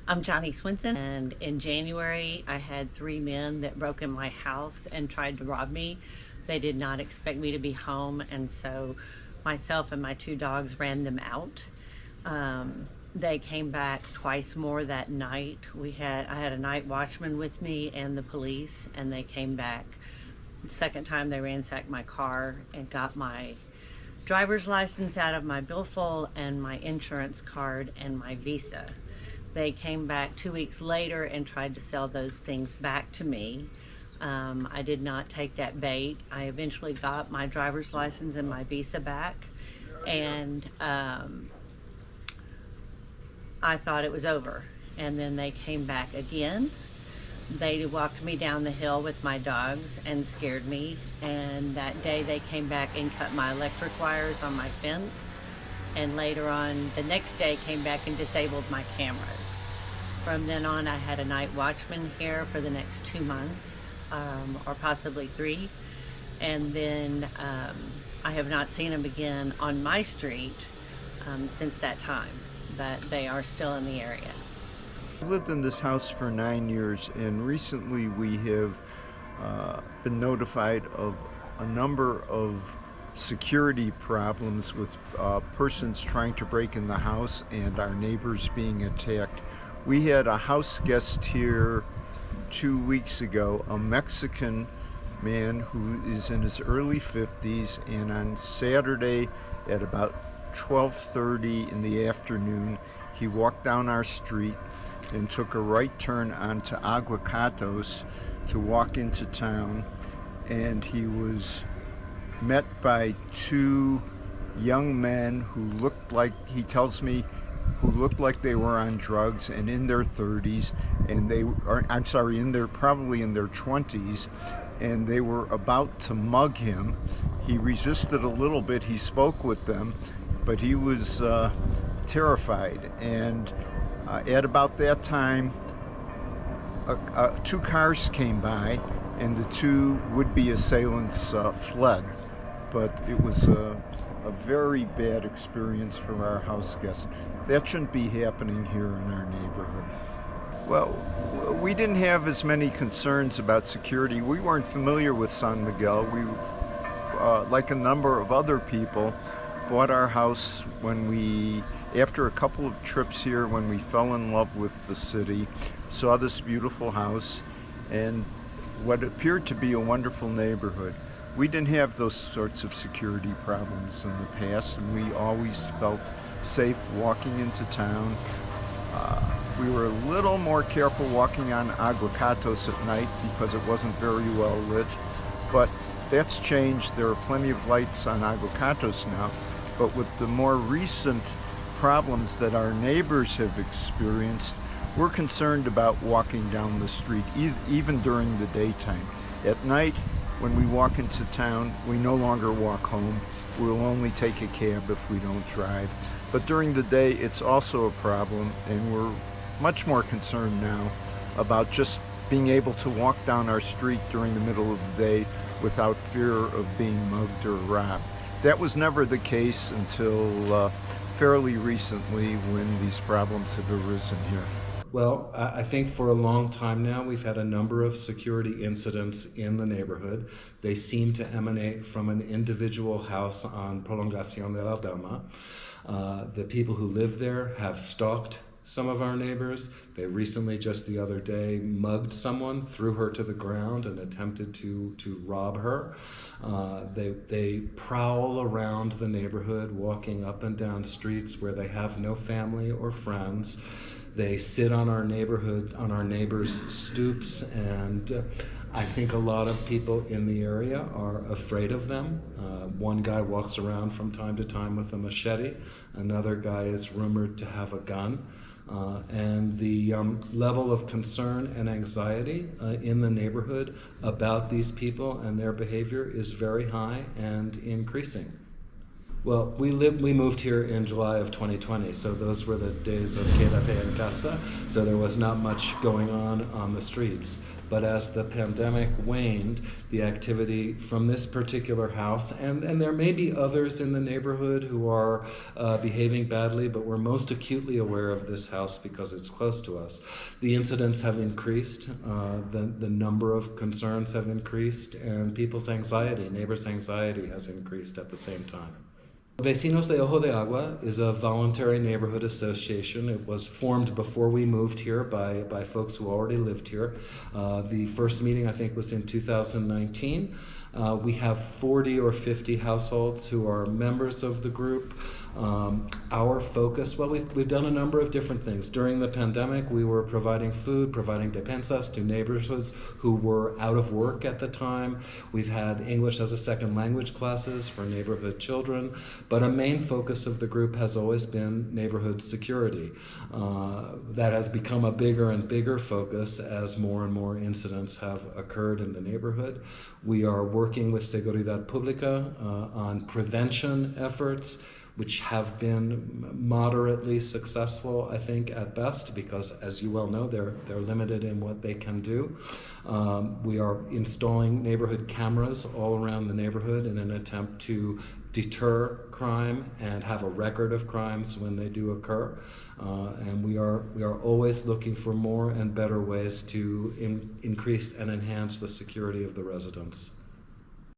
I'm Johnny Swinson, and in January I had three men that broke in my house and tried to rob me. They did not expect me to be home, and so myself and my two dogs ran them out. They came back twice more that night. I had a night watchman with me and the police, and they came back. The second time they ransacked my car and got my driver's license out of my billfold and my insurance card and my visa. They came back 2 weeks later and tried to sell those things back to me. I did not take that bait. I eventually got my driver's license and my visa back, and I thought it was over. And then they came back again. They walked me down the hill with my dogs and scared me. And that day they came back and cut my electric wires on my fence. And later on, the next day, came back and disabled my cameras. From then on, I had a night watchman here for the next 2 months, or possibly 3. And then I have not seen him again on my street since that time, but they are still in the area. I've lived in this house for 9 years, and recently we have been notified of a number of security problems with persons trying to break in the house and our neighbors being attacked. We had a house guest here 2 weeks ago, a Mexican man who is in his early 50s, and on Saturday at about 12:30 in the afternoon, he walked down our street and took a right turn onto Aguacatos to walk into town, and he was met by two young men who looked like, he tells me, who looked like they were on drugs and in their 30s, and probably in their 20s, and they were about to mug him. He resisted a little bit, he spoke with them, but he was terrified. And at about that time, two cars came by, and the two would-be assailants fled. But it was a very bad experience for our house guest. That shouldn't be happening here in our neighborhood. Well, we didn't have as many concerns about security. We weren't familiar with San Miguel. We, like a number of other people, bought our house after a couple of trips here, when we fell in love with the city, saw this beautiful house and what appeared to be a wonderful neighborhood. We didn't have those sorts of security problems in the past, and we always felt safe walking into town. We were a little more careful walking on Aguacatos at night because it wasn't very well lit, but that's changed. There are plenty of lights on Aguacatos now, but with the more recent problems that our neighbors have experienced, we're concerned about walking down the street, even during the daytime. At night, when we walk into town, we no longer walk home. We'll only take a cab if we don't drive. But during the day, it's also a problem, and we're much more concerned now about just being able to walk down our street during the middle of the day without fear of being mugged or robbed. That was never the case until fairly recently, when these problems have arisen here. Well, I think for a long time now, we've had a number of security incidents in the neighborhood. They seem to emanate from an individual house on Prolongación de la Dama. The people who live there have stalked some of our neighbors. They recently, just the other day, mugged someone, threw her to the ground, and attempted to rob her. They prowl around the neighborhood, walking up and down streets where they have no family or friends. They sit on our neighbors' stoops, and I think a lot of people in the area are afraid of them. One guy walks around from time to time with a machete. Another guy is rumored to have a gun. And the level of concern and anxiety in the neighborhood about these people and their behavior is very high and increasing. Well, we moved here in July of 2020, so those were the days of quédate en casa, so there was not much going on the streets. But as the pandemic waned, the activity from this particular house, and there may be others in the neighborhood who are behaving badly, but we're most acutely aware of this house because it's close to us. The incidents have increased, the number of concerns have increased, and people's anxiety, neighbors' anxiety has increased at the same time. Vecinos de Ojo de Agua is a voluntary neighborhood association. It was formed before we moved here by folks who already lived here. The first meeting, I think, was in 2019. We have 40 or 50 households who are members of the group. Our focus, well, we've done a number of different things. During the pandemic, we were providing food, providing despensas to neighbors who were out of work at the time. We've had English as a second language classes for neighborhood children, but a main focus of the group has always been neighborhood security. That has become a bigger and bigger focus as more and more incidents have occurred in the neighborhood. We are working with Seguridad Pública on prevention efforts, which have been moderately successful, I think, at best, because, as you well know, they're limited in what they can do. We are installing neighborhood cameras all around the neighborhood in an attempt to deter crime and have a record of crimes when they do occur. And we are always looking for more and better ways to increase and enhance the security of the residents.